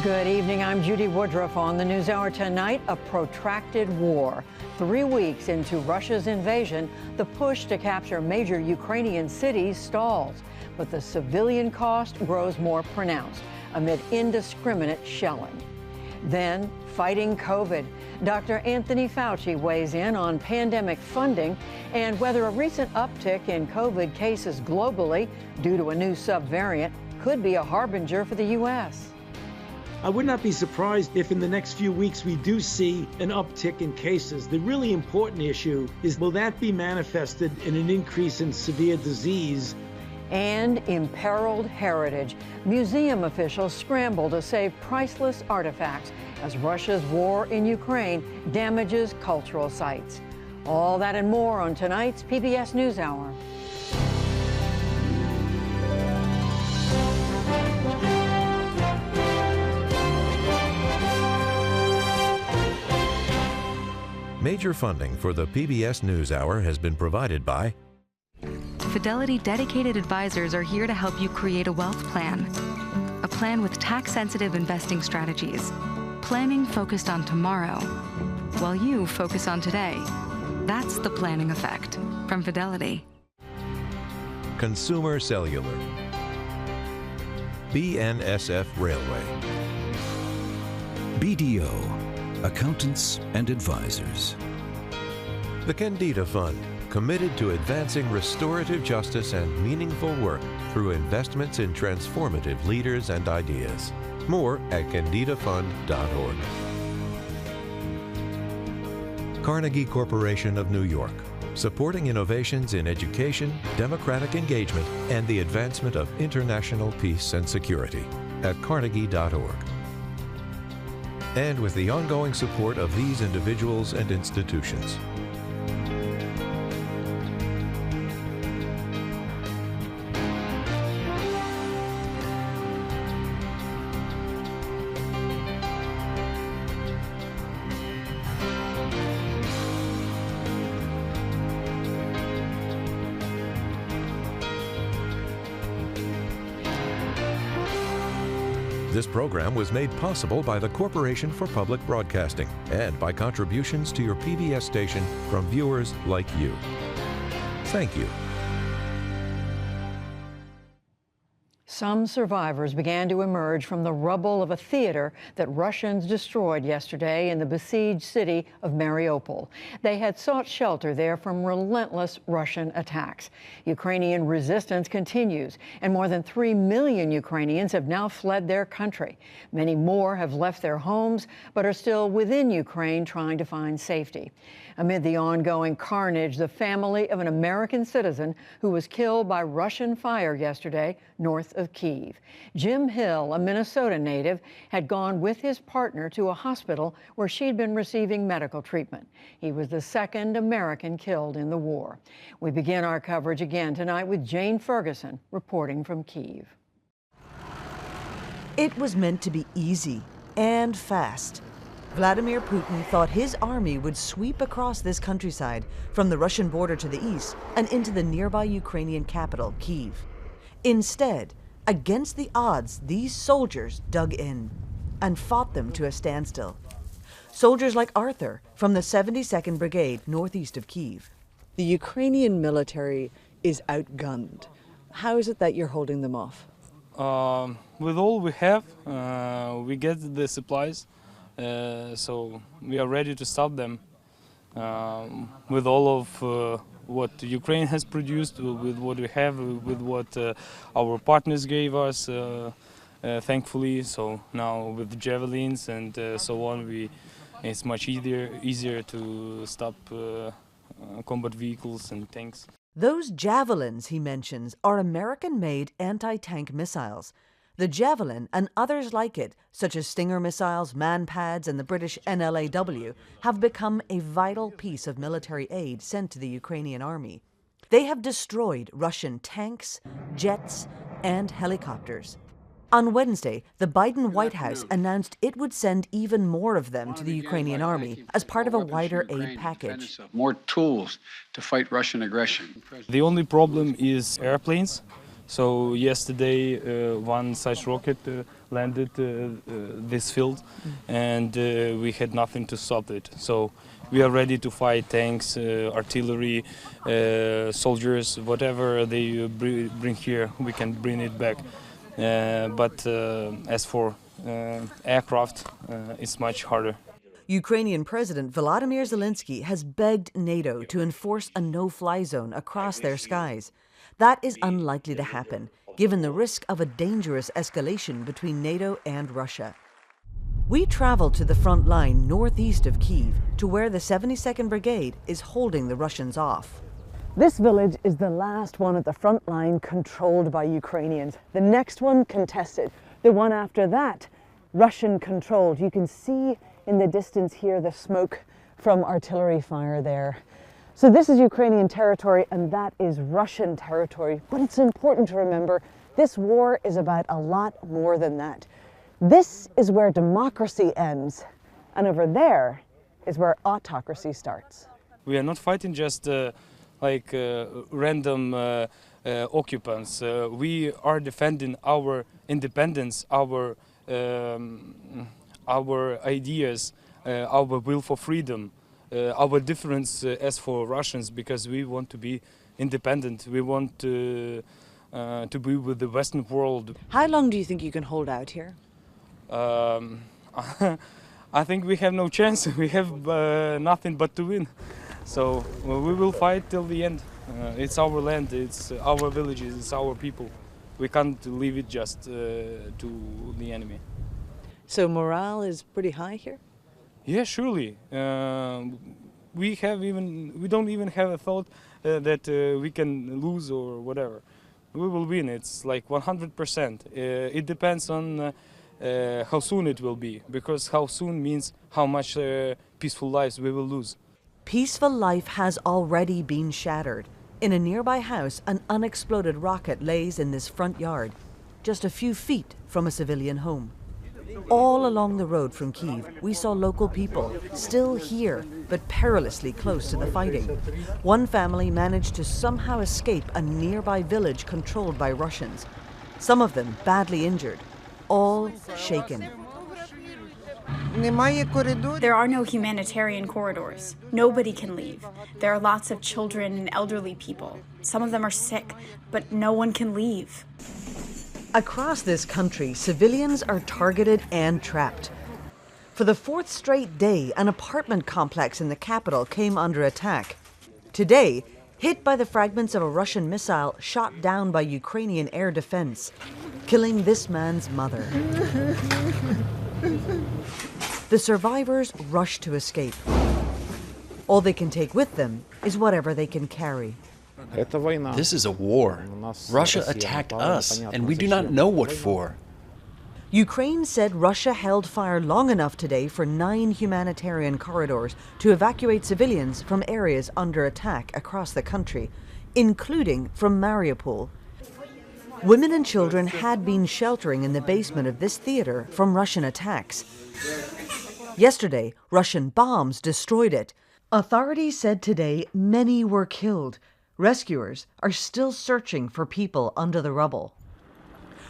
Good evening. I'm Judy Woodruff. On the NewsHour tonight, a protracted war. 3 weeks into Russia's invasion, the push to capture major Ukrainian cities stalls. But the civilian cost grows more pronounced amid indiscriminate shelling. Then, fighting COVID. Dr. Anthony Fauci weighs in on pandemic funding and whether a recent uptick in COVID cases globally due to a new subvariant could be a harbinger for the U.S. I would not be surprised if in the next few weeks we do see an uptick in cases. The really important issue is, will that be manifested in an increase in severe disease? And imperiled heritage. Museum officials scramble to save priceless artifacts as Russia's war in Ukraine damages cultural sites. All that and more on tonight's PBS NewsHour. Major funding for the PBS NewsHour has been provided by Fidelity dedicated advisors are here to help you create a wealth plan. A plan with tax-sensitive investing strategies. Planning focused on tomorrow, while you focus on today. That's the planning effect from Fidelity. Consumer Cellular, BNSF Railway, BDO, Accountants and Advisors. the Kendeda Fund, committed to advancing restorative justice and meaningful work through investments in transformative leaders and ideas. More at KendedaFund.org. Carnegie Corporation of New York, supporting innovations in education, democratic engagement, and the advancement of international peace and security at Carnegie.org. And with the ongoing support of these individuals and institutions. This program was made possible by the Corporation for Public Broadcasting and by contributions to your PBS station from viewers like you. Thank you. Some survivors began to emerge from the rubble of a theater that Russians destroyed yesterday in the besieged city of Mariupol. They had sought shelter there from relentless Russian attacks. Ukrainian resistance continues, and more than 3 million Ukrainians have now fled their country. Many more have left their homes, but are still within Ukraine trying to find safety. Amid the ongoing carnage, the family of an American citizen who was killed by Russian fire yesterday north of Kyiv. Jim Hill, a Minnesota native, had gone with his partner to a hospital where she'd been receiving medical treatment. He was the second American killed in the war. We begin our coverage again tonight with Jane Ferguson reporting from Kyiv. It was meant to be easy and fast. Vladimir Putin thought his army would sweep across this countryside from the Russian border to the east and into the nearby Ukrainian capital, Kyiv. Instead, against the odds, these soldiers dug in and fought them to a standstill. Soldiers like Arthur from the 72nd Brigade northeast of Kyiv. The Ukrainian military is outgunned. How is it that you're holding them off? With all we have, we get the supplies. So we are ready to stop them with all of what Ukraine has produced, with what we have, with what our partners gave us, thankfully. So now with javelins and so on, it's much easier to stop combat vehicles and tanks. Those javelins, he mentions, are American-made anti-tank missiles. The Javelin and others like it, such as Stinger missiles, MANPADS, and the British NLAW, have become a vital piece of military aid sent to the Ukrainian army. They have destroyed Russian tanks, jets, and helicopters. On Wednesday, the Biden White House announced it would send even more of them to the Ukrainian army as part of a wider aid package. More tools to fight Russian aggression. The only problem is airplanes. So yesterday, one such rocket landed this field, and we had nothing to stop it. So we are ready to fight tanks, artillery, soldiers, whatever they bring here, we can bring it back. But as for aircraft, it's much harder. Ukrainian President Volodymyr Zelensky has begged NATO to enforce a no-fly zone across their skies. That is unlikely to happen, given the risk of a dangerous escalation between NATO and Russia. We travel to the front line northeast of Kyiv, to where the 72nd Brigade is holding the Russians off. This village is the last one at the front line controlled by Ukrainians. The next one contested. The one after that, Russian controlled. You can see in the distance here the smoke from artillery fire there. So this is Ukrainian territory and that is Russian territory. But it's important to remember this war is about a lot more than that. This is where democracy ends, and over there is where autocracy starts. We are not fighting just random occupants. We are defending our independence, our ideas, our will for freedom, our difference as for Russians, because we want to be independent. We want to be with the Western world. How long do you think you can hold out here? I think we have no chance. We have nothing but to win. So we will fight till the end. It's our land, it's our villages, it's our people. We can't leave it just to the enemy. So morale is pretty high here? Yeah, surely. We don't even have a thought that we can lose or whatever. We will win. It's like 100%. It depends on how soon it will be, because how soon means how much peaceful lives we will lose. Peaceful life has already been shattered. In a nearby house, an unexploded rocket lays in this front yard, just a few feet from a civilian home. All along the road from Kyiv, we saw local people, still here, but perilously close to the fighting. One family managed to somehow escape a nearby village controlled by Russians. Some of them badly injured, all shaken. There are no humanitarian corridors. Nobody can leave. There are lots of children and elderly people. Some of them are sick, but no one can leave. Across this country, civilians are targeted and trapped. For the fourth straight day, an apartment complex in the capital came under attack. Today, hit by the fragments of a Russian missile shot down by Ukrainian air defense, killing this man's mother. The survivors rush to escape. All they can take with them is whatever they can carry. This is a war. Russia attacked us, and we do not know what for. Ukraine said Russia held fire long enough today for 9 humanitarian corridors to evacuate civilians from areas under attack across the country, including from Mariupol. Women and children had been sheltering in the basement of this theater from Russian attacks. Yesterday, Russian bombs destroyed it. Authorities said today many were killed. Rescuers are still searching for people under the rubble.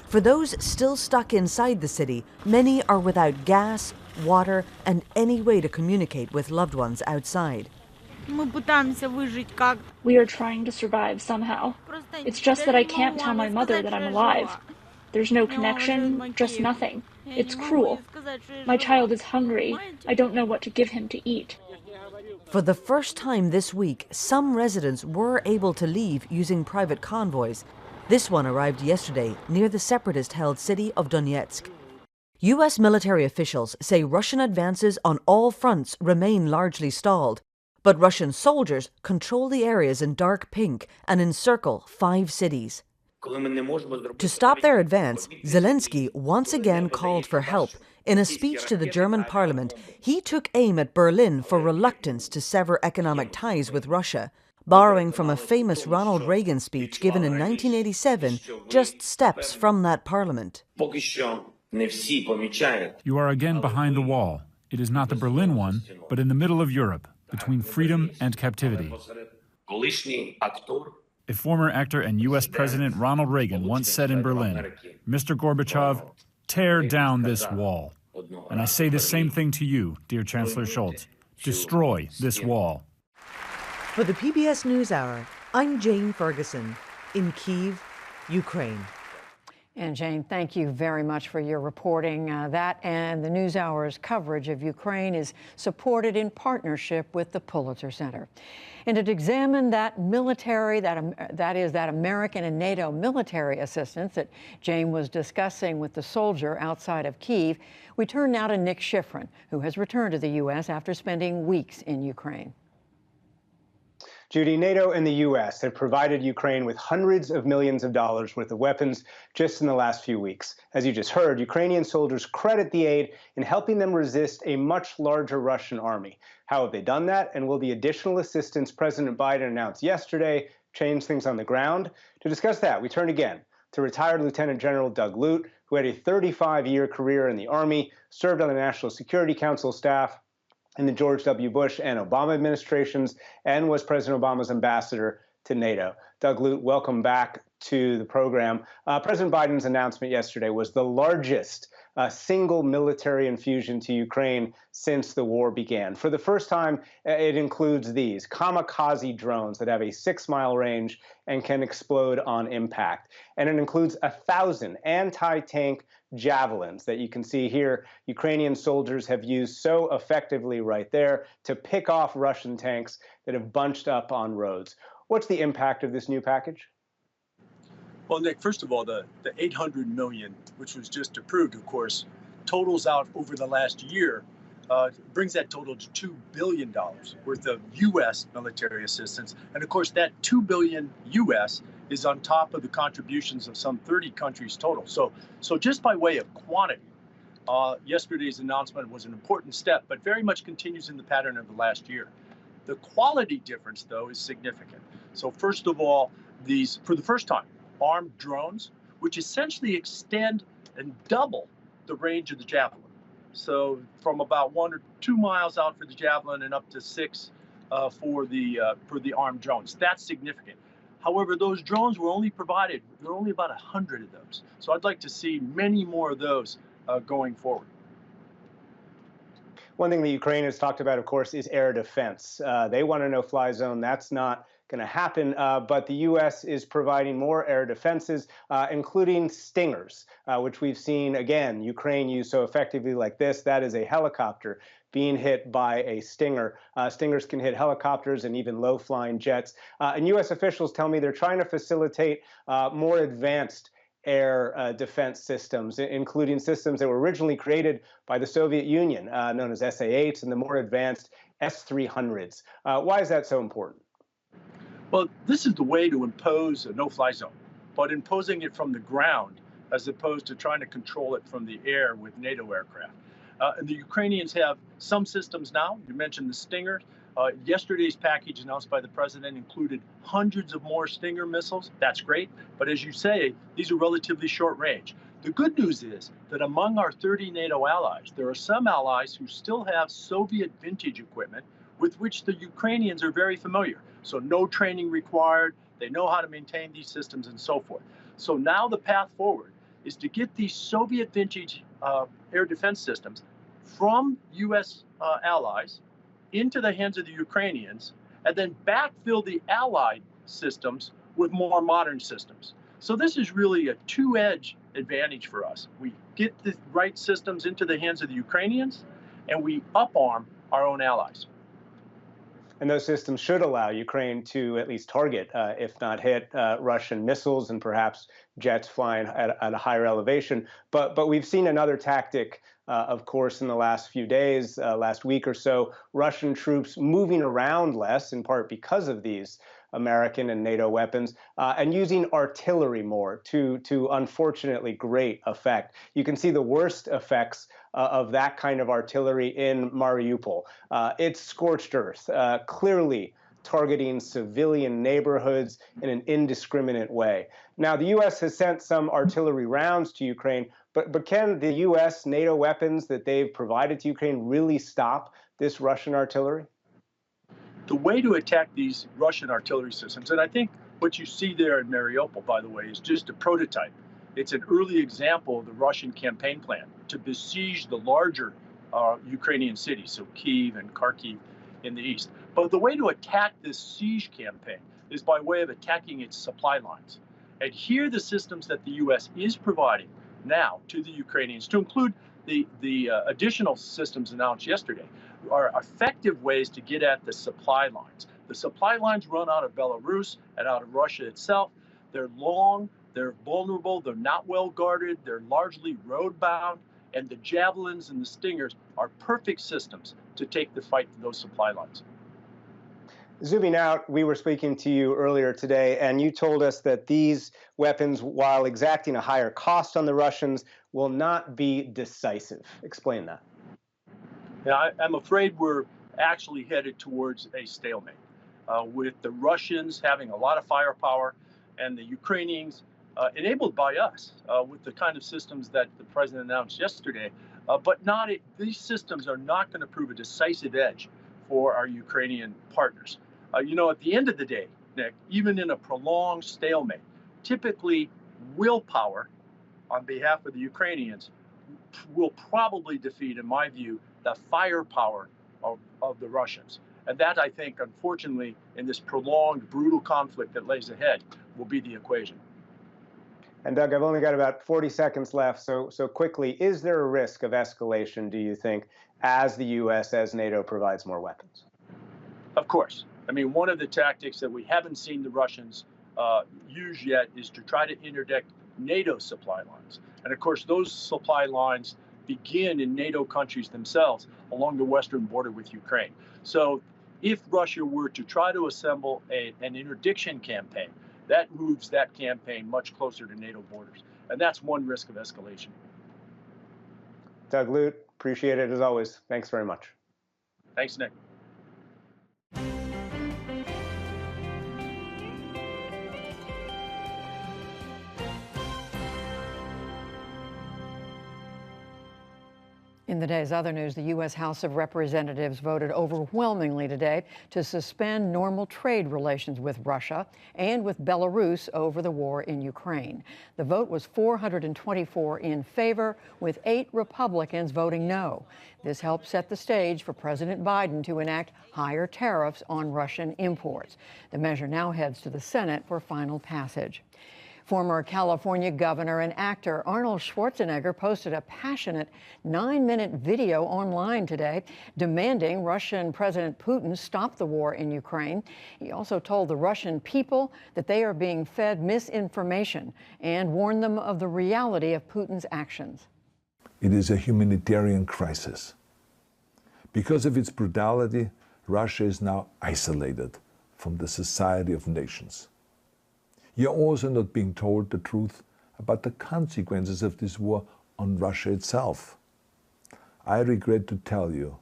For those still stuck inside the city, many are without gas, water, and any way to communicate with loved ones outside. We are trying to survive somehow. It's just that I can't tell my mother that I'm alive. There's no connection, just nothing. It's cruel. My child is hungry. I don't know what to give him to eat. For the first time this week, some residents were able to leave using private convoys. This one arrived yesterday near the separatist-held city of Donetsk. U.S. military officials say Russian advances on all fronts remain largely stalled, but Russian soldiers control the areas in dark pink and encircle 5 cities. To stop their advance, Zelensky once again called for help. In a speech to the German parliament, he took aim at Berlin for reluctance to sever economic ties with Russia, borrowing from a famous Ronald Reagan speech given in 1987, just steps from that parliament. You are again behind the wall. It is not the Berlin one, but in the middle of Europe, between freedom and captivity. A former actor and U.S. President Ronald Reagan once said in Berlin, "Mr. Gorbachev, tear down this wall." And I say the same thing to you, dear Chancellor Scholz. Destroy this wall. For the PBS NewsHour, I'm Jane Ferguson in Kyiv, Ukraine. And Jane, thank you very much for your reporting. That and the NewsHour's coverage of Ukraine is supported in partnership with the Pulitzer Center. And to examine that military, that is that American and NATO military assistance that Jane was discussing with the soldier outside of Kyiv, we turn now to Nick Schifrin, who has returned to the U.S. after spending weeks in Ukraine. Judy, NATO and the U.S. have provided Ukraine with hundreds of millions of dollars worth of weapons just in the last few weeks. As you just heard, Ukrainian soldiers credit the aid in helping them resist a much larger Russian army. How have they done that? And will the additional assistance President Biden announced yesterday change things on the ground? To discuss that, we turn again to retired Lieutenant General Doug Lute, who had a 35-year career in the Army, served on the National Security Council staff in the George W. Bush and Obama administrations, and was President Obama's ambassador to NATO. Doug Lute, welcome back to the program. President Biden's announcement yesterday was the largest single military infusion to Ukraine since the war began. For the first time, it includes these kamikaze drones that have a 6-mile range and can explode on impact. And it includes 1,000 anti-tank javelins that you can see here. Ukrainian soldiers have used so effectively right there to pick off Russian tanks that have bunched up on roads. What's the impact of this new package? Well, Nick, first of all, the $800 million, which was just approved, of course, totals out over the last year, brings that total to $2 billion worth of U.S. military assistance. And of course, that $2 billion U.S. is on top of the contributions of some 30 countries total. So just by way of quantity, yesterday's announcement was an important step, but very much continues in the pattern of the last year. The quality difference, though, is significant. So first of all, these, for the first time, armed drones, which essentially extend and double the range of the Javelin. So from about 1 or 2 miles out for the Javelin and up to 6 for the armed drones. That's significant. However, those drones were only provided, there are only about 100 of those. So I'd like to see many more of those going forward. One thing that Ukraine has talked about, of course, is air defense. They want a no-fly zone. That's not going to happen, but the U.S. is providing more air defenses, including Stingers, which we've seen, again, Ukraine use so effectively like this. That is a helicopter being hit by a Stinger. Stingers can hit helicopters and even low-flying jets. And U.S. officials tell me they're trying to facilitate more advanced air defense systems, including systems that were originally created by the Soviet Union, known as SA-8s, and the more advanced S-300s. Why is that so important? Well, this is the way to impose a no-fly zone, but imposing it from the ground as opposed to trying to control it from the air with NATO aircraft. And the Ukrainians have some systems now. You mentioned the Stinger. Yesterday's package announced by the president included hundreds of more Stinger missiles. That's great. But as you say, these are relatively short range. The good news is that among our 30 NATO allies, there are some allies who still have Soviet vintage equipment with which the Ukrainians are very familiar. So no training required. They know how to maintain these systems and so forth. So now the path forward is to get these Soviet vintage air defense systems from U.S. allies into the hands of the Ukrainians, and then backfill the allied systems with more modern systems. So this is really a two-edge advantage for us. We get the right systems into the hands of the Ukrainians, and we up-arm our own allies. And those systems should allow Ukraine to at least target, if not hit, Russian missiles and perhaps jets flying at a higher elevation. But we've seen another tactic, of course, in the last few days, last week or so, Russian troops moving around less, in part because of these American and NATO weapons, and using artillery more to unfortunately great effect. You can see the worst effects of that kind of artillery in Mariupol. It's scorched earth, clearly targeting civilian neighborhoods in an indiscriminate way. Now, the U.S. has sent some artillery rounds to Ukraine, but can the U.S. NATO weapons that they've provided to Ukraine really stop this Russian artillery? The way to attack these Russian artillery systems, and I think What you see there in Mariupol, by the way, is just a prototype. It's an early example of the Russian campaign plan to besiege the larger Ukrainian cities, so Kyiv and Kharkiv in the east. But the way to attack this siege campaign is by way of attacking its supply lines. And here the systems that the U.S. is providing now to the Ukrainians, to include the additional systems announced yesterday, are effective ways to get at the supply lines. The supply lines run out of Belarus and out of Russia itself. They're long, they're vulnerable, they're not well guarded, they're largely road-bound, and the Javelins and the Stingers are perfect systems to take the fight to those supply lines. Zooming out, we were speaking to you earlier today, and you told us that these weapons, while exacting a higher cost on the Russians, will not be decisive. Explain that. Yeah, I'm afraid we're actually headed towards a stalemate, with the Russians having a lot of firepower and the Ukrainians, enabled by us with the kind of systems that the president announced yesterday, these systems are not going to prove a decisive edge for our Ukrainian partners. You know, at the end of the day, Nick, even in a prolonged stalemate, typically willpower on behalf of the Ukrainians will probably defeat, in my view, the firepower of the Russians. And that, I think, unfortunately, in this prolonged, brutal conflict that lays ahead, will be the equation. And Doug, I've only got about 40 seconds left, so quickly, is there a risk of escalation, do you think, as the U.S., as NATO provides more weapons? Of course. I mean, one of the tactics that we haven't seen the Russians use yet is to try to interdict NATO supply lines. And of course, those supply lines begin in NATO countries themselves along the western border with Ukraine. So if Russia were to try to assemble an interdiction campaign, that moves that campaign much closer to NATO borders. And that's one risk of escalation. Doug Lute, appreciate it as always. Thanks very much. Thanks, Nick. In the day's other news, the U.S. House of Representatives voted overwhelmingly today to suspend normal trade relations with Russia and with Belarus over the war in Ukraine. The vote was 424 in favor, with 8 Republicans voting no. This helped set the stage for President Biden to enact higher tariffs on Russian imports. The measure now heads to the Senate for final passage. Former California governor and actor Arnold Schwarzenegger posted a passionate 9-minute video online today demanding Russian President Putin stop the war in Ukraine. He also told the Russian people that they are being fed misinformation and warned them of the reality of Putin's actions. It is a humanitarian crisis. Because of its brutality, Russia is now isolated from the Society of Nations. You're also not being told the truth about the consequences of this war on Russia itself. I regret to tell you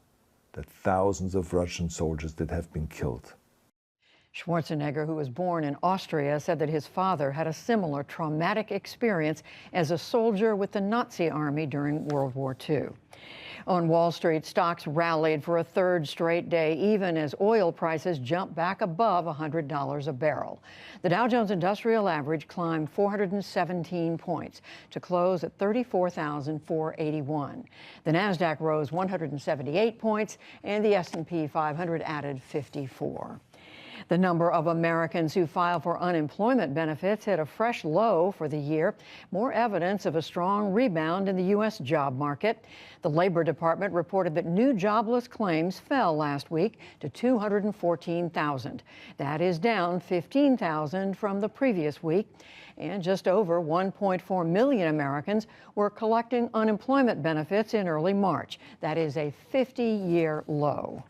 that thousands of Russian soldiers that have been killed. Schwarzenegger, who was born in Austria, said that his father had a similar traumatic experience as a soldier with the Nazi army during World War II. On Wall Street, stocks rallied for a third straight day, even as oil prices jumped back above $100 a barrel. The Dow Jones Industrial Average climbed 417 points to close at 34,481. The Nasdaq rose 178 points, and the S&P 500 added 54. The number of Americans who file for unemployment benefits hit a fresh low for the year, more evidence of a strong rebound in the U.S. job market. The Labor Department reported that new jobless claims fell last week to 214,000. That is down 15,000 from the previous week. And just over 1.4 million Americans were collecting unemployment benefits in early March. That is a 50-year low.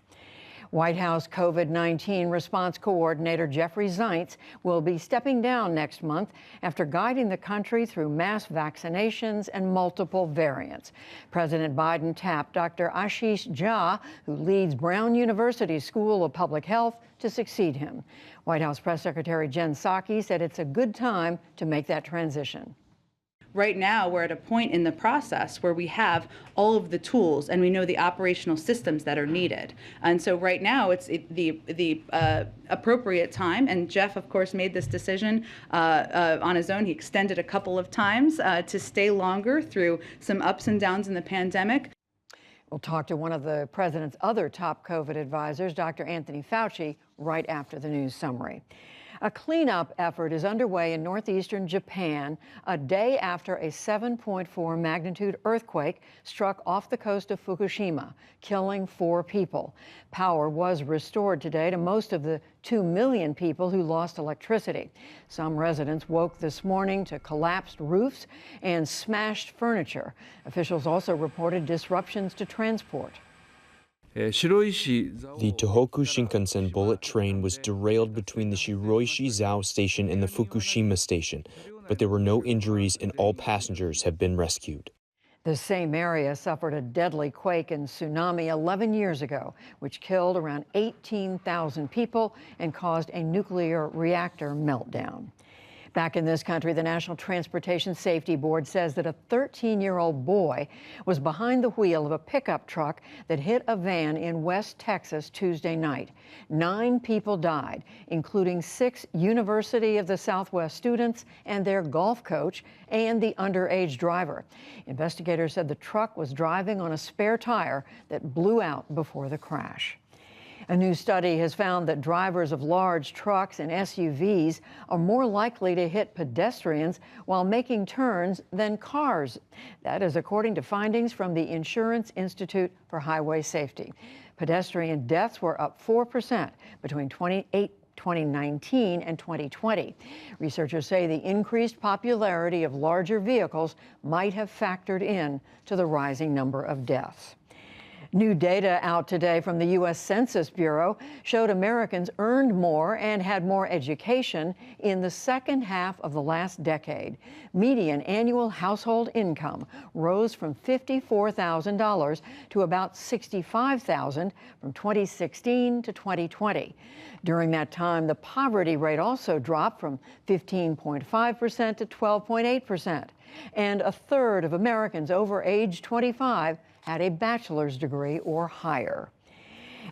White House COVID-19 response coordinator Jeffrey Zients will be stepping down next month after guiding the country through mass vaccinations and multiple variants. President Biden tapped Dr. Ashish Jha, who leads Brown University's School of Public Health, to succeed him. White House Press Secretary Jen Psaki said it's a good time to make that transition. right now we're at a point in the process where we have all of the tools and we know the operational systems that are needed. And so right now it's the appropriate time, and Jeff, of course, made this decision on his own. He extended a couple of times to stay longer through some ups and downs in the pandemic. We'll talk to one of the president's other top COVID advisors, Dr. Anthony Fauci, right after the news summary. A cleanup effort is underway in northeastern Japan a day after a 7.4 magnitude earthquake struck off the coast of Fukushima, killing 4 people. Power was restored today to most of the 2 million people who lost electricity. Some residents woke this morning to collapsed roofs and smashed furniture. Officials also reported disruptions to transport. The Tohoku Shinkansen bullet train was derailed between the Shiroishi-Zao station and the Fukushima station, but there were no injuries and all passengers have been rescued. The same area suffered a deadly quake and tsunami 11 years ago, which killed around 18,000 people and caused a nuclear reactor meltdown. Back in this country, the National Transportation Safety Board says that a 13-year-old boy was behind the wheel of a pickup truck that hit a van in West Texas Tuesday night. 9 people died, including 6 University of the Southwest students and their golf coach and the underage driver. Investigators said the truck was driving on a spare tire that blew out before the crash. A new study has found that drivers of large trucks and SUVs are more likely to hit pedestrians while making turns than cars. That is according to findings from the Insurance Institute for Highway Safety. Pedestrian deaths were up 4% between 2019 and 2020. Researchers say the increased popularity of larger vehicles might have factored in to the rising number of deaths. New data out today from the U.S. Census Bureau showed Americans earned more and had more education in the second half of the last decade. Median annual household income rose from $54,000 to about $65,000 from 2016 to 2020. During that time, the poverty rate also dropped from 15.5% to 12.8%. And a third of Americans over age 25 had a bachelor's degree or higher.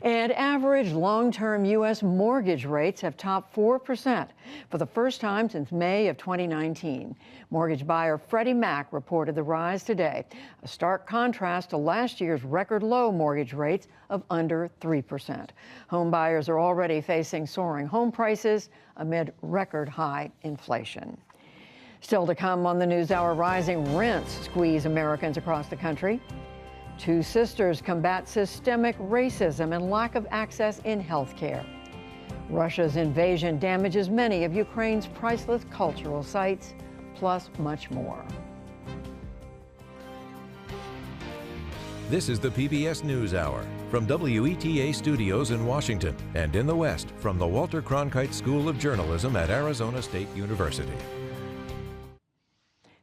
And average long-term U.S. mortgage rates have topped 4% for the first time since May of 2019. Mortgage buyer Freddie Mac reported the rise today, a stark contrast to last year's record low mortgage rates of under 3%. Home buyers are already facing soaring home prices amid record high inflation. Still to come on the NewsHour, rising rents squeeze Americans across the country. 2 sisters combat systemic racism and lack of access in health care. Russia's invasion damages many of Ukraine's priceless cultural sites, plus much more. This is the PBS NewsHour from WETA Studios in Washington and in the West from the Walter Cronkite School of Journalism at Arizona State University.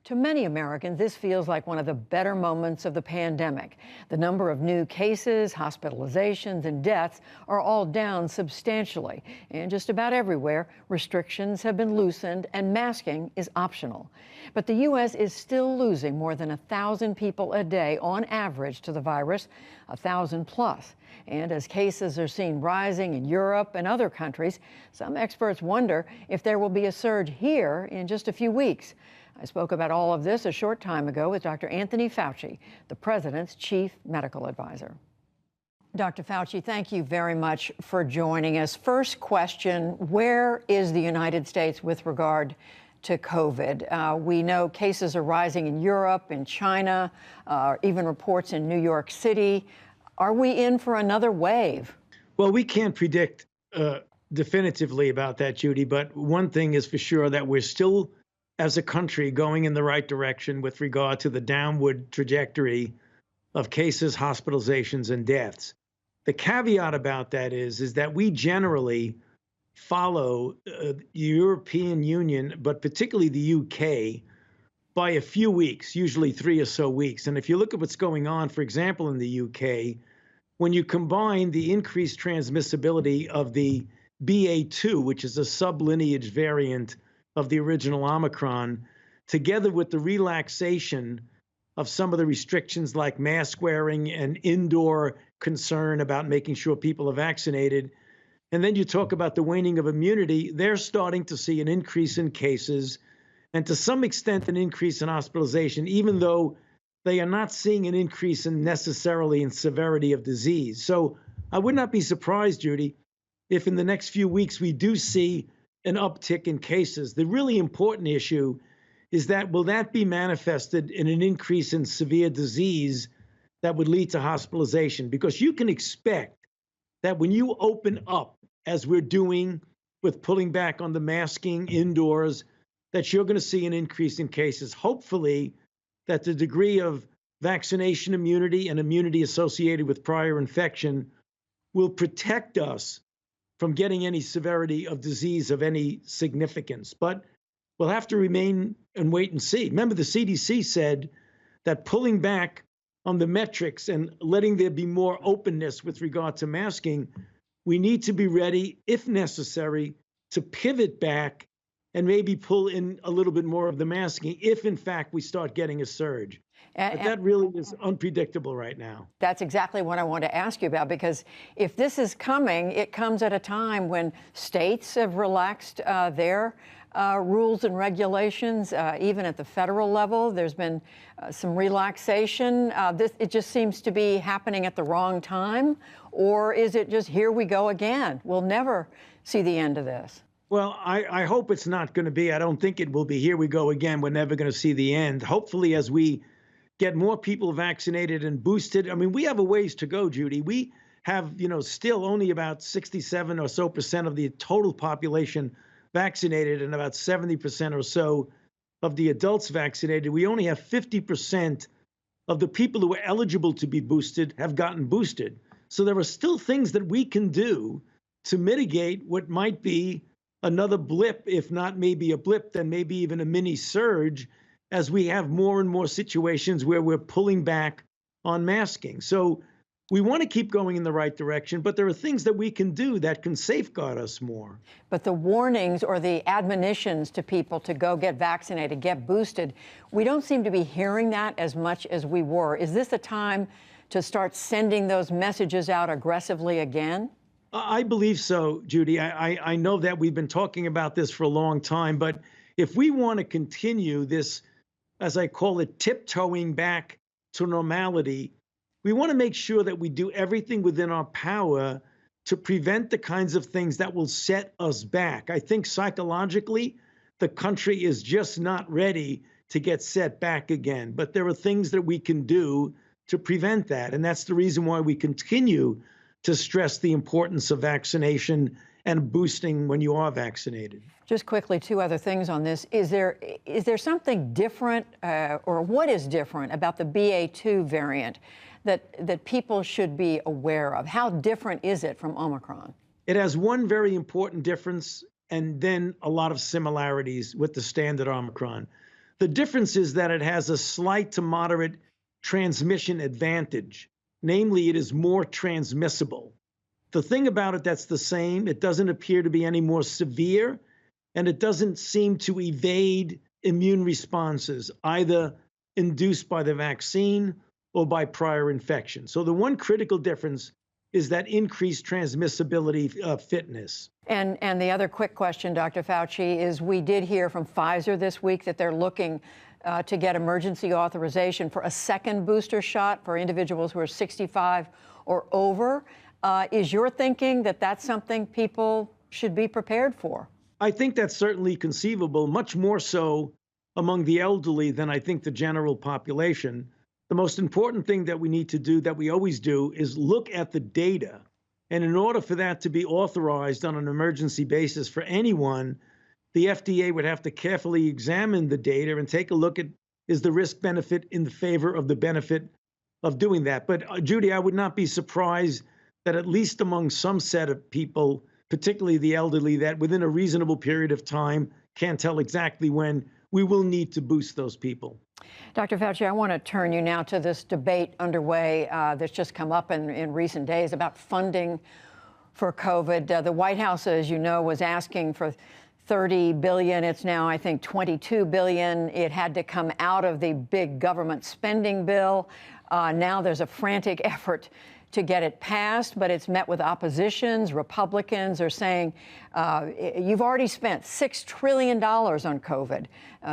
To many Americans, this feels like one of the better moments of the pandemic. The number of new cases, hospitalizations, and deaths are all down substantially. And just about everywhere, restrictions have been loosened and masking is optional. But the U.S. is still losing more than 1,000 people a day on average to the virus, 1,000 plus. And as cases are seen rising in Europe and other countries, some experts wonder if there will be a surge here in just a few weeks. I spoke about all of this a short time ago with Dr. Anthony Fauci, the president's chief medical advisor. Dr. Fauci, thank you very much for joining us. First question, where is the United States with regard to COVID? We know cases are rising in Europe, in China, even reports in New York City. Are we in for another wave? Well, we can't predict definitively about that, Judy, but one thing is for sure that we're still, as a country, going in the right direction with regard to the downward trajectory of cases, hospitalizations, and deaths. The caveat about that is that we generally follow the European Union, but particularly the UK, by a few weeks, usually 3 or so weeks. And if you look at what's going on, for example, in the UK, when you combine the increased transmissibility of the BA2, which is a sublineage variant of the original Omicron, together with the relaxation of some of the restrictions like mask wearing and indoor concern about making sure people are vaccinated, and then you talk about the waning of immunity, they're starting to see an increase in cases and to some extent an increase in hospitalization, even though they are not seeing an increase necessarily in severity of disease. So I would not be surprised, Judy, if in the next few weeks we do see an uptick in cases. The really important issue is that will that be manifested in an increase in severe disease that would lead to hospitalization? Because you can expect that when you open up, as we're doing with pulling back on the masking indoors, that you're going to see an increase in cases. Hopefully, that the degree of vaccination immunity and immunity associated with prior infection will protect us from getting any severity of disease of any significance. But we'll have to remain and wait and see. Remember, the CDC said that pulling back on the metrics and letting there be more openness with regard to masking, we need to be ready, if necessary, to pivot back and maybe pull in a little bit more of the masking if, in fact, we start getting a surge. But that really is unpredictable right now. That's exactly what I want to ask you about, because if this is coming, it comes at a time when states have relaxed their rules and regulations. Even at the federal level, there's been some relaxation. It just seems to be happening at the wrong time. Or is it just here we go again? We'll never see the end of this. Well, I hope it's not going to be. I don't think it will be here we go again. We're never going to see the end. Hopefully, as we get more people vaccinated and boosted. I mean, we have a ways to go, Judy. We have, still only about 67% or so of the total population vaccinated and about 70% or so of the adults vaccinated. We only have 50% of the people who are eligible to be boosted have gotten boosted. So there are still things that we can do to mitigate what might be another blip, if not maybe a blip, then maybe even a mini surge, as we have more and more situations where we're pulling back on masking. So we want to keep going in the right direction, but there are things that we can do that can safeguard us more. But the warnings or the admonitions to people to go get vaccinated, get boosted, we don't seem to be hearing that as much as we were. Is this a time to start sending those messages out aggressively again? I believe so, Judy. I know that we've been talking about this for a long time, but if we want to continue this, as I call it, tiptoeing back to normality, we want to make sure that we do everything within our power to prevent the kinds of things that will set us back. I think psychologically, the country is just not ready to get set back again. But there are things that we can do to prevent that. And that's the reason why we continue to stress the importance of vaccination and boosting when you are vaccinated. Just quickly, two other things on this. Is there something different, or what is different about the BA.2 variant that people should be aware of? How different is it from Omicron? It has one very important difference and then a lot of similarities with the standard Omicron. The difference is that it has a slight to moderate transmission advantage. Namely, it is more transmissible. The thing about it that's the same, it doesn't appear to be any more severe, and it doesn't seem to evade immune responses, either induced by the vaccine or by prior infection. So the one critical difference is that increased transmissibility fitness. And the other quick question, Dr. Fauci, is we did hear from Pfizer this week that they're looking to get emergency authorization for a second booster shot for individuals who are 65 or over. Is your thinking that that's something people should be prepared for? I think that's certainly conceivable, much more so among the elderly than I think the general population. The most important thing that we need to do, that we always do, is look at the data. And in order for that to be authorized on an emergency basis for anyone, the FDA would have to carefully examine the data and take a look at, is the risk benefit in the favor of the benefit of doing that? But Judy, I would not be surprised that at least among some set of people, particularly the elderly, that within a reasonable period of time, can't tell exactly when, we will need to boost those people. Dr. Fauci, I want to turn you now to this debate underway that's just come up in recent days about funding for COVID. The White House, as you know, was asking for 30 billion. It's now, I think, 22 billion. It had to come out of the big government spending bill. Now there's a frantic effort to get it passed, but it's met with oppositions. Republicans are saying, you've already spent $6 trillion on COVID.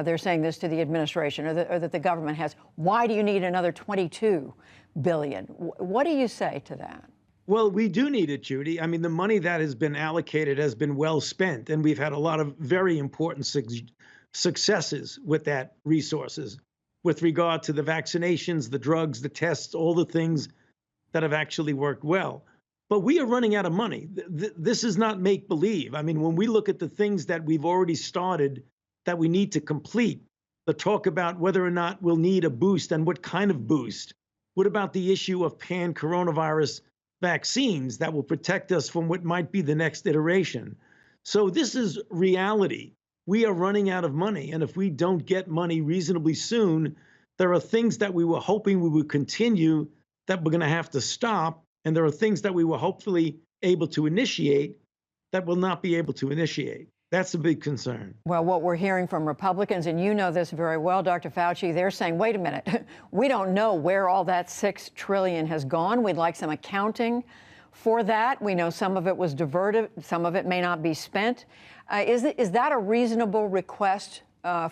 They're saying this to the administration, or that the government has. Why do you need another 22 billion? What do you say to that? Well, we do need it, Judy. I mean, the money that has been allocated has been well spent, and we've had a lot of very important successes with that resources with regard to the vaccinations, the drugs, the tests, all the things that have actually worked well. But we are running out of money. This is not make believe. I mean, when we look at the things that we've already started that we need to complete, the talk about whether or not we'll need a boost and what kind of boost. What about the issue of pan-coronavirus vaccines that will protect us from what might be the next iteration? So this is reality. We are running out of money. And if we don't get money reasonably soon, there are things that we were hoping we would continue that we're going to have to stop. And there are things that we were hopefully able to initiate that will not be able to initiate. That's a big concern. Well, what we're hearing from Republicans, and you know this very well, Dr. Fauci, they're saying, wait a minute, we don't know where all that $6 trillion has gone. We'd like some accounting for that. We know some of it was diverted. Some of it may not be spent. Is that a reasonable request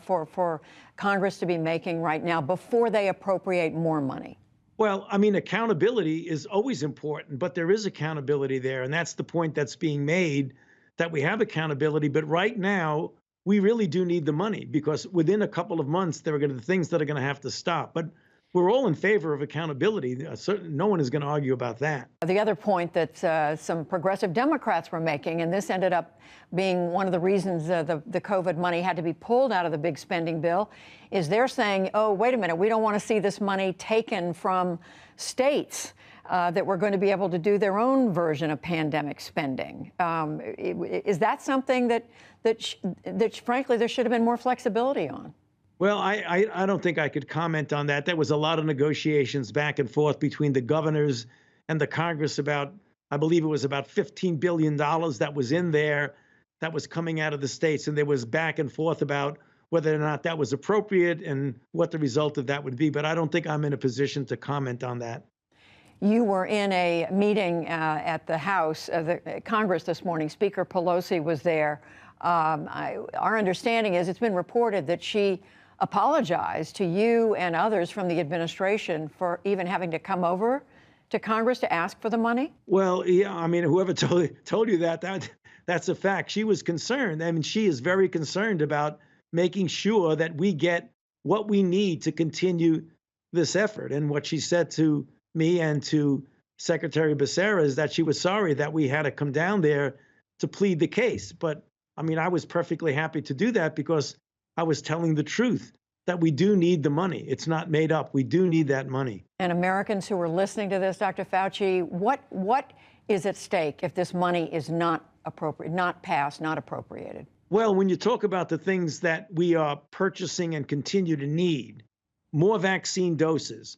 for Congress to be making right now before they appropriate more money? Well, I mean, accountability is always important, but there is accountability there. And that's the point that's being made, that we have accountability. But right now, we really do need the money, because within a couple of months, there are going to be things that are going to have to stop. But we're all in favor of accountability. No one is going to argue about that. The other point that some progressive Democrats were making, and this ended up being one of the reasons the COVID money had to be pulled out of the big spending bill, is they're saying, oh, wait a minute, we don't want to see this money taken from states that were going to be able to do their own version of pandemic spending. Is that something that frankly, there should have been more flexibility on? Well, I don't think I could comment on that. There was a lot of negotiations back and forth between the governors and the Congress about, I believe it was about $15 billion that was in there that was coming out of the states. And there was back and forth about whether or not that was appropriate and what the result of that would be. But I don't think I'm in a position to comment on that. You were in a meeting at the House, the Congress this morning. Speaker Pelosi was there. Our understanding is it's been reported that she apologized to you and others from the administration for even having to come over to Congress to ask for the money? Well, yeah, I mean, whoever told you that's a fact. She was concerned. I mean, she is very concerned about making sure that we get what we need to continue this effort. And what she said to me and to Secretary Becerra is that she was sorry that we had to come down there to plead the case. But I mean, I was perfectly happy to do that because I was telling the truth that we do need the money. It's not made up. We do need that money. And Americans who are listening to this, Dr. Fauci, what is at stake if this money is not appropriate, not passed, not appropriated? Well, when you talk about the things that we are purchasing and continue to need, more vaccine doses,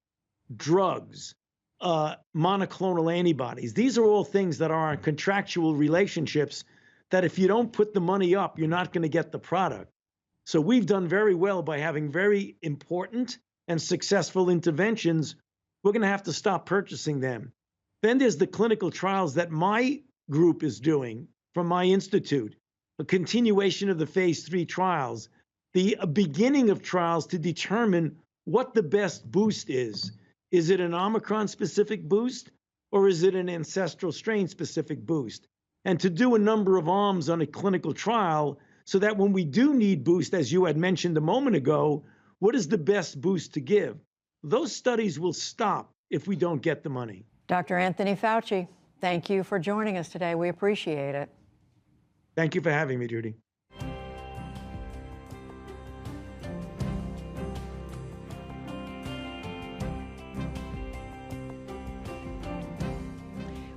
drugs, monoclonal antibodies, these are all things that are in contractual relationships that if you don't put the money up, you're not going to get the product. So we've done very well by having very important and successful interventions. We're going to have to stop purchasing them. Then there's the clinical trials that my group is doing from my institute, a continuation of the phase 3 trials, the beginning of trials to determine what the best boost is. Is it an Omicron-specific boost, or is it an ancestral strain-specific boost? And to do a number of arms on a clinical trial so that when we do need boost, as you had mentioned a moment ago, what is the best boost to give? Those studies will stop if we don't get the money. Dr. Anthony Fauci, thank you for joining us today. We appreciate it. Thank you for having me, Judy.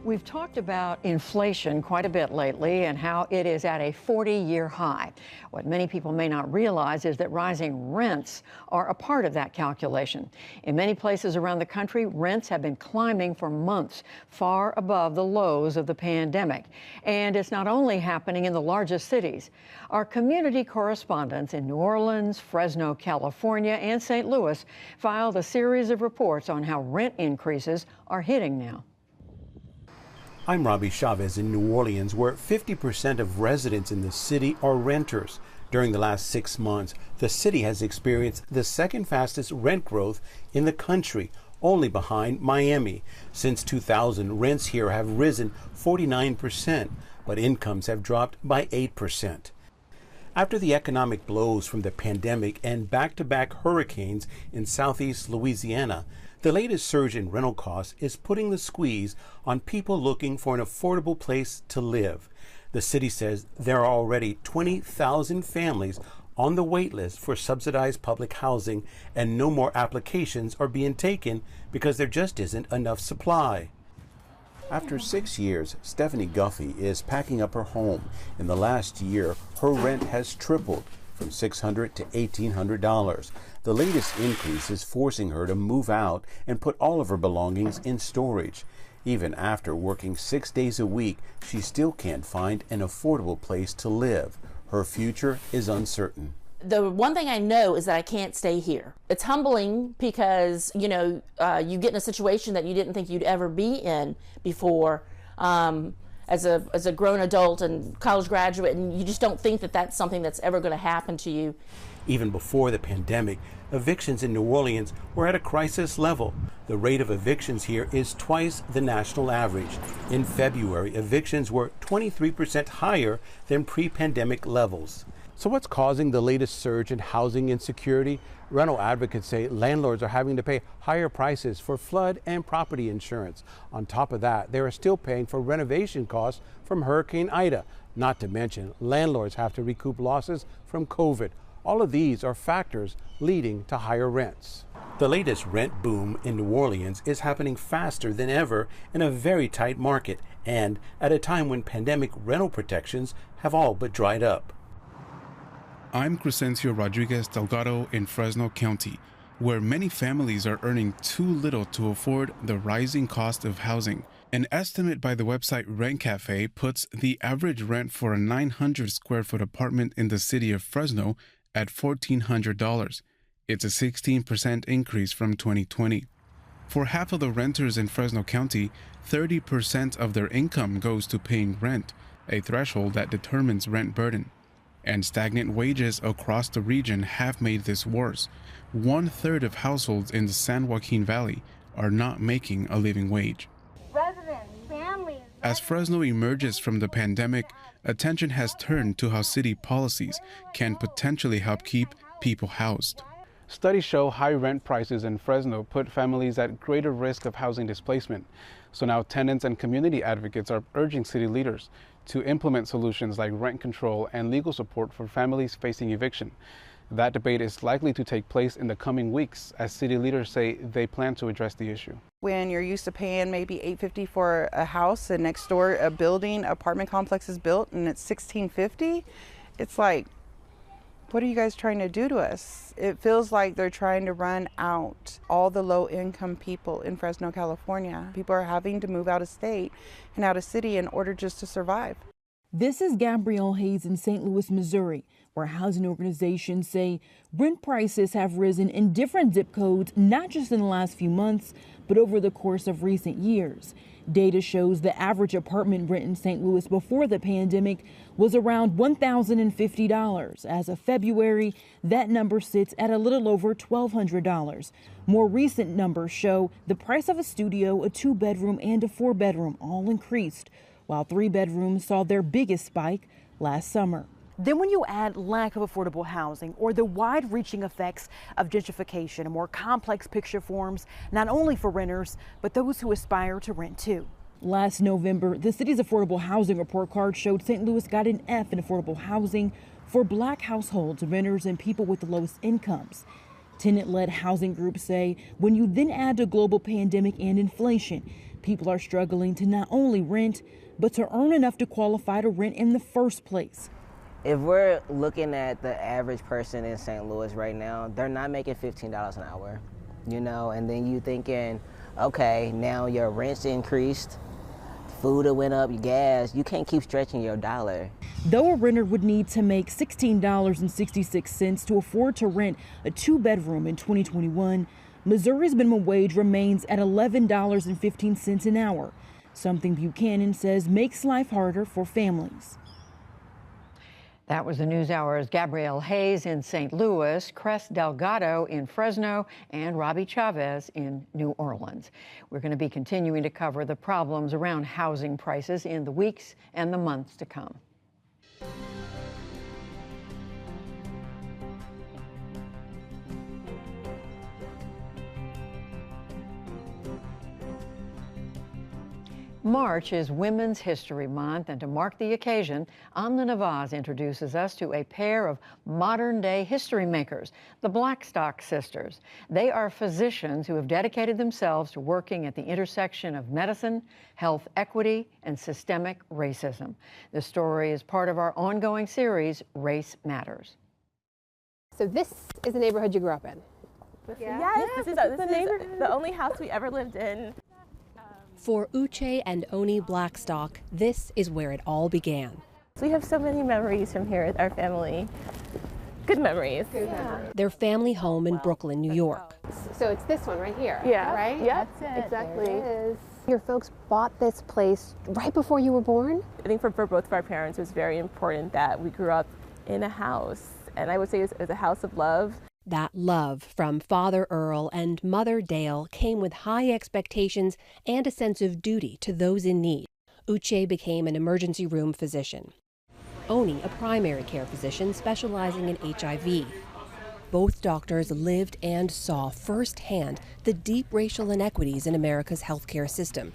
We've talked about inflation quite a bit lately and how it is at a 40-year high. What many people may not realize is that rising rents are a part of that calculation. In many places around the country, rents have been climbing for months, far above the lows of the pandemic. And it's not only happening in the largest cities. Our community correspondents in New Orleans, Fresno, California, and St. Louis filed a series of reports on how rent increases are hitting now. I'm Robbie Chavez in New Orleans, where 50% of residents in the city are renters. During the last 6 months, the city has experienced the second fastest rent growth in the country, only behind Miami. Since 2000, rents here have risen 49%, but incomes have dropped by 8%. After the economic blows from the pandemic and back-to-back hurricanes in southeast Louisiana, the latest surge in rental costs is putting the squeeze on people looking for an affordable place to live. The city says there are already 20,000 families on the wait list for subsidized public housing, and no more applications are being taken because there just isn't enough supply. After 6 years, Stephanie Guffey is packing up her home. In the last year, her rent has tripled from $600 to $1,800. The latest increase is forcing her to move out and put all of her belongings in storage. Even after working 6 days a week, she still can't find an affordable place to live. Her future is uncertain. The one thing I know is that I can't stay here. It's humbling because, you get in a situation that you didn't think you'd ever be in before as a grown adult and college graduate, and you just don't think that that's something that's ever going to happen to you. Even before the pandemic, evictions in New Orleans were at a crisis level. The rate of evictions here is twice the national average. In February, evictions were 23% higher than pre-pandemic levels. So what's causing the latest surge in housing insecurity? Rental advocates say landlords are having to pay higher prices for flood and property insurance. On top of that, they are still paying for renovation costs from Hurricane Ida. Not to mention, landlords have to recoup losses from COVID. All of these are factors leading to higher rents. The latest rent boom in New Orleans is happening faster than ever in a very tight market, and at a time when pandemic rental protections have all but dried up. I'm Crescencio Rodriguez Delgado in Fresno County, where many families are earning too little to afford the rising cost of housing. An estimate by the website Rent Cafe puts the average rent for a 900 square foot apartment in the city of Fresno at $1,400. It's a 16% increase from 2020. For half of the renters in Fresno County, 30% of their income goes to paying rent, a threshold that determines rent burden. And stagnant wages across the region have made this worse. 1/3 of households in the San Joaquin Valley are not making a living wage. As Fresno emerges from the pandemic, attention has turned to how city policies can potentially help keep people housed. Studies show high rent prices in Fresno put families at greater risk of housing displacement. So now tenants and community advocates are urging city leaders to implement solutions like rent control and legal support for families facing eviction. That debate is likely to take place in the coming weeks as city leaders say they plan to address the issue. When you're used to paying maybe $850 for a house and next door a building, apartment complex is built and it's $1,650, it's like, what are you guys trying to do to us? It feels like they're trying to run out all the low-income people in Fresno, California. People are having to move out of state and out of city in order just to survive. This is Gabrielle Hayes in St. Louis, Missouri, where housing organizations say rent prices have risen in different zip codes, not just in the last few months, but over the course of recent years. Data shows the average apartment rent in St. Louis before the pandemic was around $1,050. As of February, that number sits at a little over $1,200. More recent numbers show the price of a studio, a 2-bedroom, and a 4-bedroom all increased, while 3-bedrooms saw their biggest spike last summer. Then when you add lack of affordable housing or the wide-reaching effects of gentrification, a more complex picture forms not only for renters, but those who aspire to rent too. Last November, the city's affordable housing report card showed St. Louis got an F in affordable housing for Black households, renters, and people with the lowest incomes. Tenant-led housing groups say when you then add a global pandemic and inflation, People are struggling to not only rent, but to earn enough to qualify to rent in the first place. If we're looking at the average person in St. Louis right now, they're not making $15 an hour, you know, and then you thinking, okay, now your rent's increased, food went up, your gas, you can't keep stretching your dollar. Though a renter would need to make $16.66 to afford to rent a 2-bedroom in 2021, Missouri's minimum wage remains at $11.15 an hour, something Buchanan says makes life harder for families. That was the NewsHour's Gabrielle Hayes in St. Louis, Cress Delgado in Fresno, and Robbie Chavez in New Orleans. We're going to be continuing to cover the problems around housing prices in the weeks and the months to come. March is Women's History Month, and to mark the occasion, Amna Nawaz introduces us to a pair of modern-day history makers, the Blackstock sisters. They are physicians who have dedicated themselves to working at the intersection of medicine, health equity, and systemic racism. This story is part of our ongoing series, Race Matters. So this is the neighborhood you grew up in? Yes, this is the only house we ever lived in. For Uche and Oni Blackstock, this is where it all began. We have so many memories from here with our family. Good memories. Yeah. Their family home in Brooklyn, New York. So it's this one right here, yeah. Right? Yeah, that's it. Exactly. There it is. Your folks bought this place right before you were born? I think for both of our parents, it was very important that we grew up in a house. And I would say it was a house of love. That love from Father Earl and Mother Dale came with high expectations and a sense of duty to those in need. Uche became an emergency room physician. Oni, a primary care physician specializing in HIV. Both doctors lived and saw firsthand the deep racial inequities in America's healthcare system.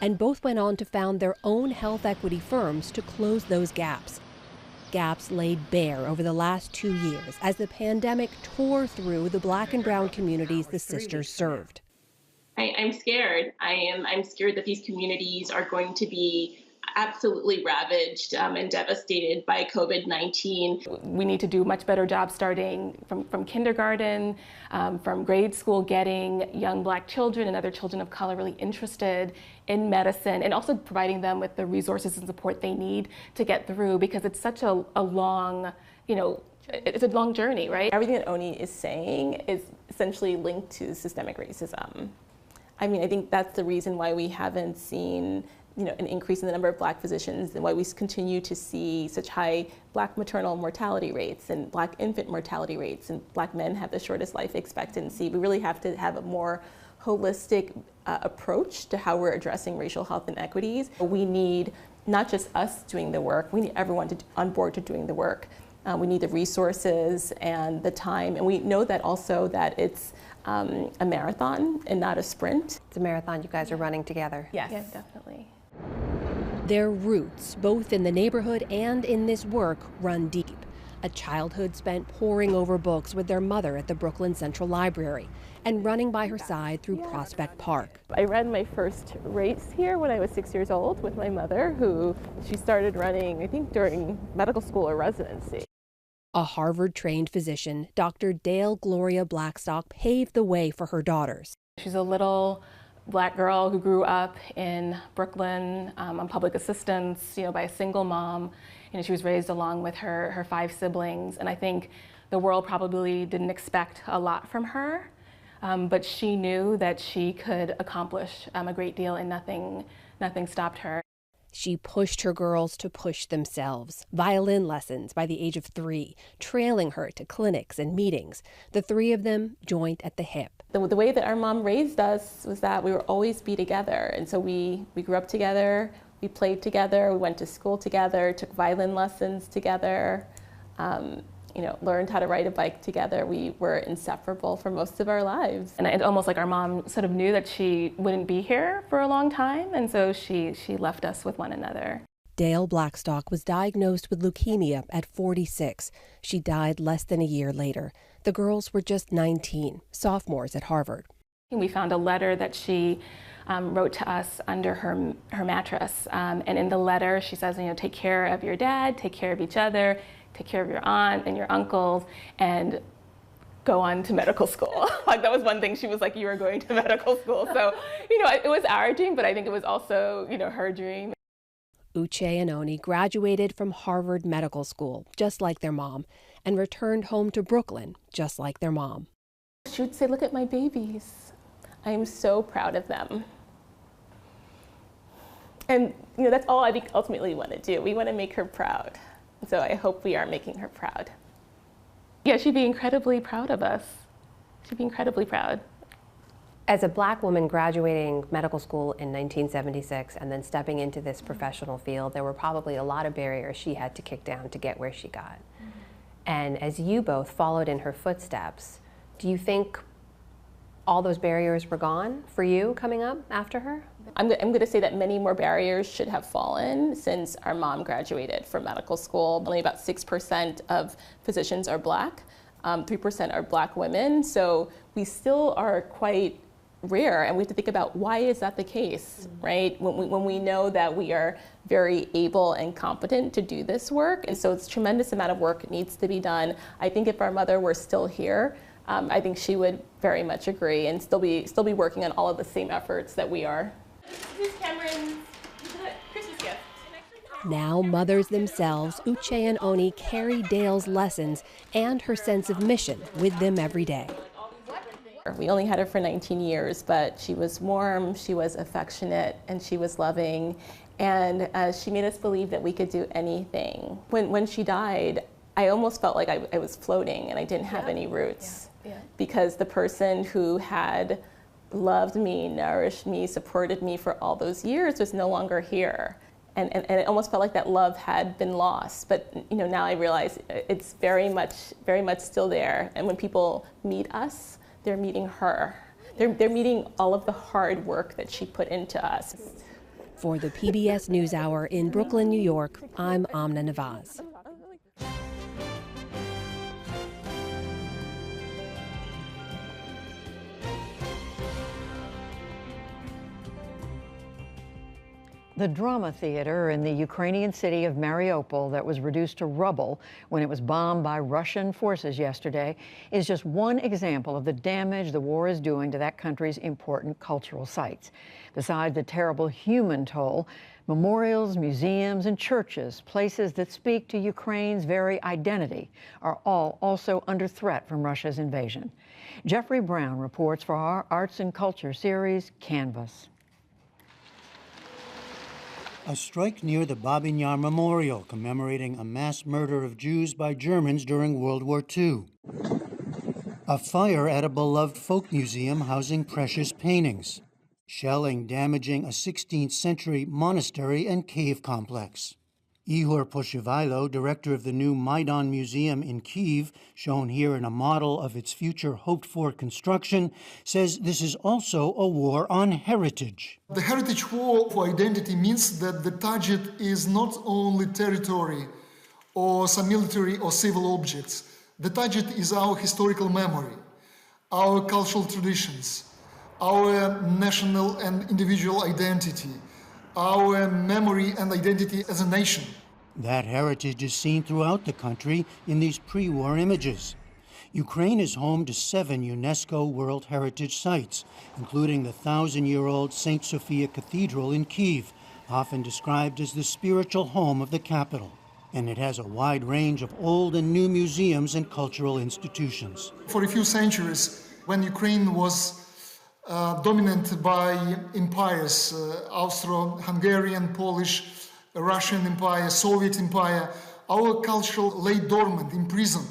And both went on to found their own health equity firms to close those gaps. Gaps laid bare over the last 2 years as the pandemic tore through the Black and brown communities the sisters served. I'm scared. I'm scared that these communities are going to be absolutely ravaged and devastated by COVID-19. We need to do a much better job starting from kindergarten, from grade school, getting young Black children and other children of color really interested in medicine, and also providing them with the resources and support they need to get through, because it's such a long, it's a long journey, right? Everything that Oni is saying is essentially linked to systemic racism. I mean, I think that's the reason why we haven't seen an increase in the number of Black physicians, and why we continue to see such high Black maternal mortality rates and Black infant mortality rates, and Black men have the shortest life expectancy. We really have to have a more holistic approach to how we're addressing racial health inequities. We need not just us doing the work, we need everyone on board to doing the work. We need the resources and the time, and we know that also that it's a marathon and not a sprint. It's a marathon you guys are running together. Yes, definitely. Their roots, both in the neighborhood and in this work, run deep. A childhood spent poring over books with their mother at the Brooklyn Central Library and running by her side through Prospect Park. I ran my first race here when I was 6 years old with my mother, who she started running, I think, during medical school or residency. A Harvard-trained physician, Dr. Dale Gloria Blackstock paved the way for her daughters. She's a little Black girl who grew up in Brooklyn on public assistance, by a single mom. She was raised along with her 5 siblings, and I think the world probably didn't expect a lot from her, but she knew that she could accomplish a great deal, and nothing stopped her. She pushed her girls to push themselves. Violin lessons by the age of 3, trailing her to clinics and meetings. The 3 of them joined at the hip. The way that our mom raised us was that we would always be together. And so we grew up together, we played together, we went to school together, took violin lessons together, learned how to ride a bike together. We were inseparable for most of our lives. And it's almost like our mom sort of knew that she wouldn't be here for a long time, and so she left us with one another. Dale Blackstock was diagnosed with leukemia at 46. She died less than a year later. The girls were just 19, sophomores at Harvard. We found a letter that she wrote to us under her mattress. And in the letter, she says, take care of your dad, take care of each other, take care of your aunt and your uncles, and go on to medical school. Like, that was one thing. She was like, you are going to medical school. So, it was our dream, but I think it was also, her dream. Uche and Oni graduated from Harvard Medical School, just like their mom, and returned home to Brooklyn, just like their mom. She would say, look at my babies. I am so proud of them. And that's all I think ultimately we want to do. We want to make her proud. So I hope we are making her proud. Yeah, she'd be incredibly proud of us. She'd be incredibly proud. As a Black woman graduating medical school in 1976 and then stepping into this professional field, there were probably a lot of barriers she had to kick down to get where she got. And as you both followed in her footsteps, do you think all those barriers were gone for you coming up after her? I'm going to say that many more barriers should have fallen since our mom graduated from medical school. Only about 6% of physicians are Black, 3% are Black women. So we still are quite rare, and we have to think about why is that the case, right? When we know that we are very able and competent to do this work, and so it's a tremendous amount of work needs to be done. I think if our mother were still here, I think she would very much agree and still be working on all of the same efforts that we are. This is Cameron's Christmas gift. Now mothers themselves, Uche and Oni carry Dale's lessons and her sense of mission with them every day. We only had her for 19 years, but she was warm, she was affectionate, and she was loving, and she made us believe that we could do anything. When she died, I almost felt like I was floating and I didn't have any roots, because the person who had loved me, nourished me, supported me for all those years was no longer here. And it almost felt like that love had been lost. But now I realize it's very much still there. And when people meet us, they're meeting her. They're meeting all of the hard work that she put into us. For the PBS NewsHour in Brooklyn, New York, I'm Amna Nawaz. The drama theater in the Ukrainian city of Mariupol that was reduced to rubble when it was bombed by Russian forces yesterday is just one example of the damage the war is doing to that country's important cultural sites. Besides the terrible human toll, memorials, museums, and churches, places that speak to Ukraine's very identity, are all also under threat from Russia's invasion. Jeffrey Brown reports for our Arts and Culture series, Canvas. A strike near the Babin Yar Memorial commemorating a mass murder of Jews by Germans during World War II. A fire at a beloved folk museum housing precious paintings. Shelling damaging a 16th century monastery and cave complex. Ihor Poshivailo, director of the new Maidan Museum in Kyiv, shown here in a model of its future hoped-for construction, says this is also a war on heritage. The heritage war for identity means that the target is not only territory or some military or civil objects. The target is our historical memory, our cultural traditions, our national and individual identity, our memory and identity as a nation. That heritage is seen throughout the country in these pre-war images. Ukraine is home to 7 UNESCO World Heritage Sites, including the 1,000-year-old St. Sophia Cathedral in Kyiv, often described as the spiritual home of the capital. And it has a wide range of old and new museums and cultural institutions. For a few centuries, when Ukraine was dominated by empires, Austro-Hungarian, Polish, Russian Empire, Soviet Empire, our culture lay dormant, imprisoned.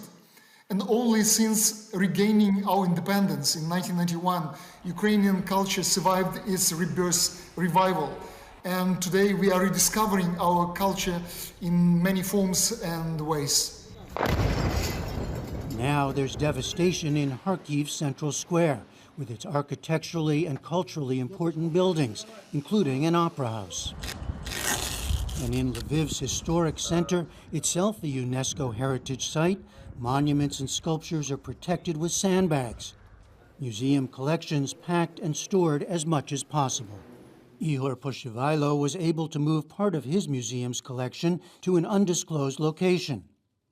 And only since regaining our independence in 1991, Ukrainian culture survived its rebirth, revival. And today we are rediscovering our culture in many forms and ways. Now there's devastation in Kharkiv Central Square, with its architecturally and culturally important buildings, including an opera house. And in Lviv's historic center, itself a UNESCO heritage site, monuments and sculptures are protected with sandbags. Museum collections packed and stored as much as possible. Ihor Poshivailo was able to move part of his museum's collection to an undisclosed location.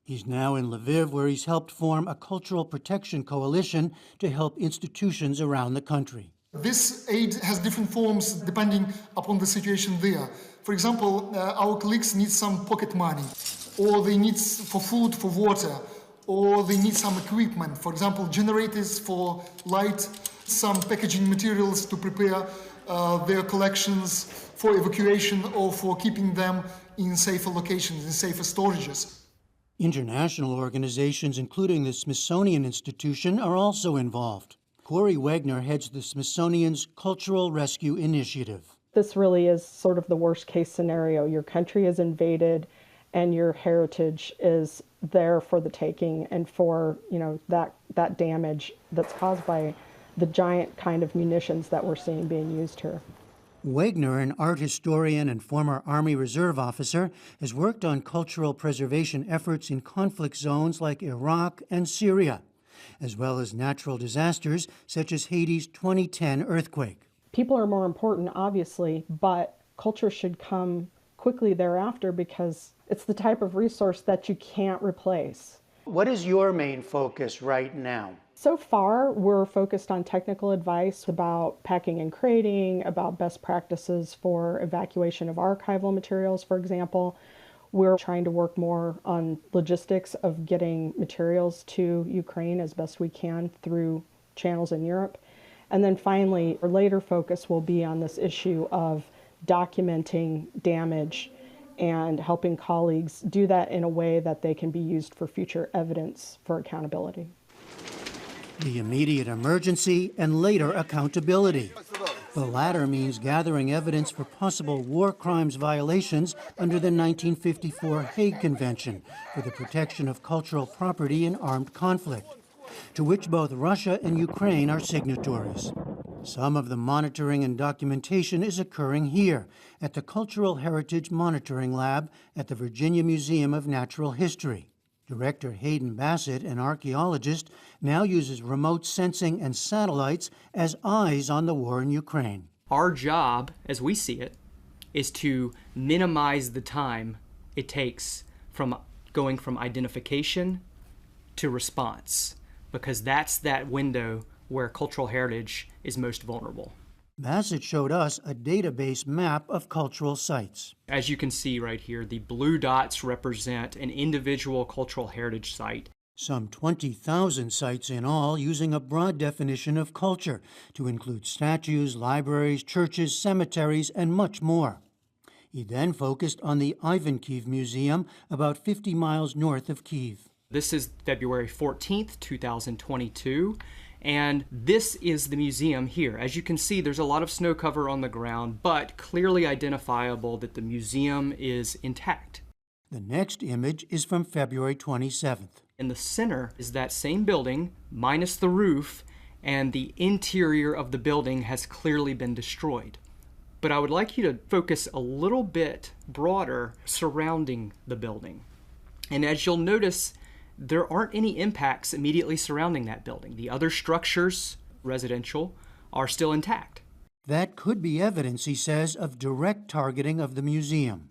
He's now in Lviv, where he's helped form a cultural protection coalition to help institutions around the country. This aid has different forms depending upon the situation there. For example, our colleagues need some pocket money, or they need for food, for water, or they need some equipment, for example, generators for light, some packaging materials to prepare their collections for evacuation or for keeping them in safer locations, in safer storages. International organizations, including the Smithsonian Institution, are also involved. Corey Wagner heads the Smithsonian's Cultural Rescue Initiative. This really is sort of the worst case scenario. Your country is invaded and your heritage is there for the taking, and for, you know, that damage that's caused by the giant kind of munitions that we're seeing being used here. Wagner, an art historian and former Army Reserve officer, has worked on cultural preservation efforts in conflict zones like Iraq and Syria, as well as natural disasters such as Haiti's 2010 earthquake. People are more important, obviously, but culture should come quickly thereafter because it's the type of resource that you can't replace. What is your main focus right now? So far, we're focused on technical advice about packing and crating, about best practices for evacuation of archival materials, for example. We're trying to work more on logistics of getting materials to Ukraine as best we can through channels in Europe. And then finally, our later focus will be on this issue of documenting damage and helping colleagues do that in a way that they can be used for future evidence for accountability. The immediate emergency and later accountability. The latter means gathering evidence for possible war crimes violations under the 1954 Hague Convention for the protection of cultural property in armed conflict, to which both Russia and Ukraine are signatories. Some of the monitoring and documentation is occurring here at the Cultural Heritage Monitoring Lab at the Virginia Museum of Natural History. Director Hayden Bassett, an archaeologist, now uses remote sensing and satellites as eyes on the war in Ukraine. Our job, as we see it, is to minimize the time it takes from going from identification to response, because that's that window where cultural heritage is most vulnerable. Bassett showed us a database map of cultural sites. As you can see right here, the blue dots represent an individual cultural heritage site. Some 20,000 sites in all, using a broad definition of culture to include statues, libraries, churches, cemeteries, and much more. He then focused on the Ivankiv Museum, about 50 miles north of Kyiv. This is February 14th, 2022. And this is the museum here. As you can see, there's a lot of snow cover on the ground, but clearly identifiable that the museum is intact. The next image is from February 27th. In the center is that same building, minus the roof, and the interior of the building has clearly been destroyed. But I would like you to focus a little bit broader surrounding the building. And as you'll notice, there aren't any impacts immediately surrounding that building. The other structures, residential, are still intact. That could be evidence, he says, of direct targeting of the museum.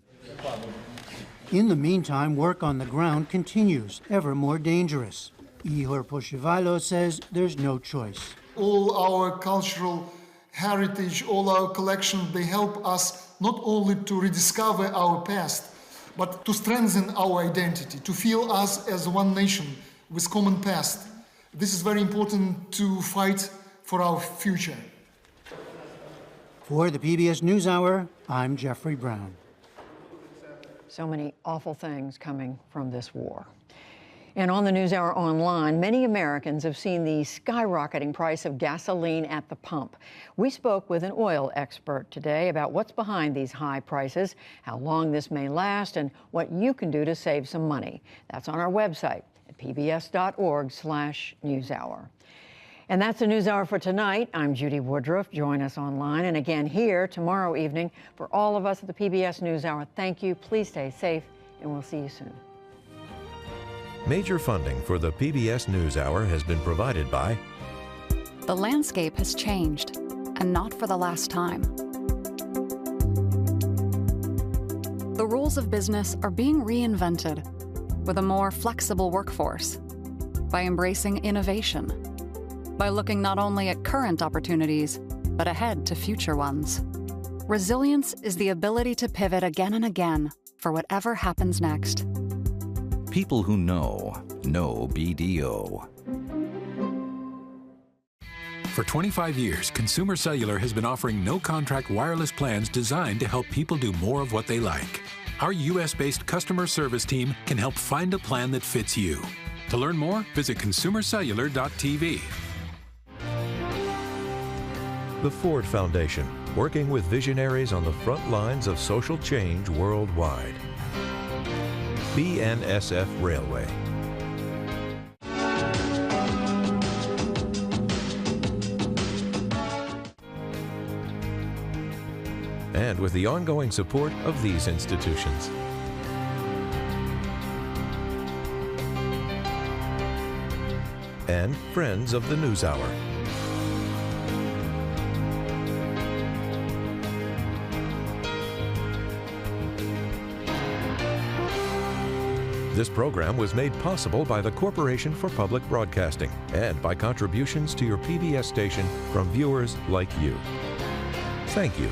In the meantime, work on the ground continues, ever more dangerous. Ihor Poshivailo says there's no choice. All our cultural heritage, all our collections, they help us not only to rediscover our past, but to strengthen our identity, to feel us as one nation with common past. This is very important to fight for our future. For the PBS NewsHour, I'm Jeffrey Brown. So many awful things coming from this war. And on the NewsHour Online, many Americans have seen the skyrocketing price of gasoline at the pump. We spoke with an oil expert today about what's behind these high prices, how long this may last, and what you can do to save some money. That's on our website at pbs.org/newshour. And that's the NewsHour for tonight. I'm Judy Woodruff. Join us online and again here tomorrow evening. For all of us at the PBS NewsHour, thank you. Please stay safe, and we'll see you soon. Major funding for the PBS NewsHour has been provided by The landscape has changed, and not for the last time. The rules of business are being reinvented with a more flexible workforce, by embracing innovation, by looking not only at current opportunities, but ahead to future ones. Resilience is the ability to pivot again and again for whatever happens next. People who know BDO. For 25 years, Consumer Cellular has been offering no-contract wireless plans designed to help people do more of what they like. Our U.S.-based customer service team can help find a plan that fits you. To learn more, visit consumercellular.tv. The Ford Foundation, working with visionaries on the front lines of social change worldwide. BNSF Railway. And with the ongoing support of these institutions. And friends of the NewsHour. This program was made possible by the Corporation for Public Broadcasting and by contributions to your PBS station from viewers like you. Thank you.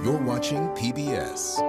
You're watching PBS.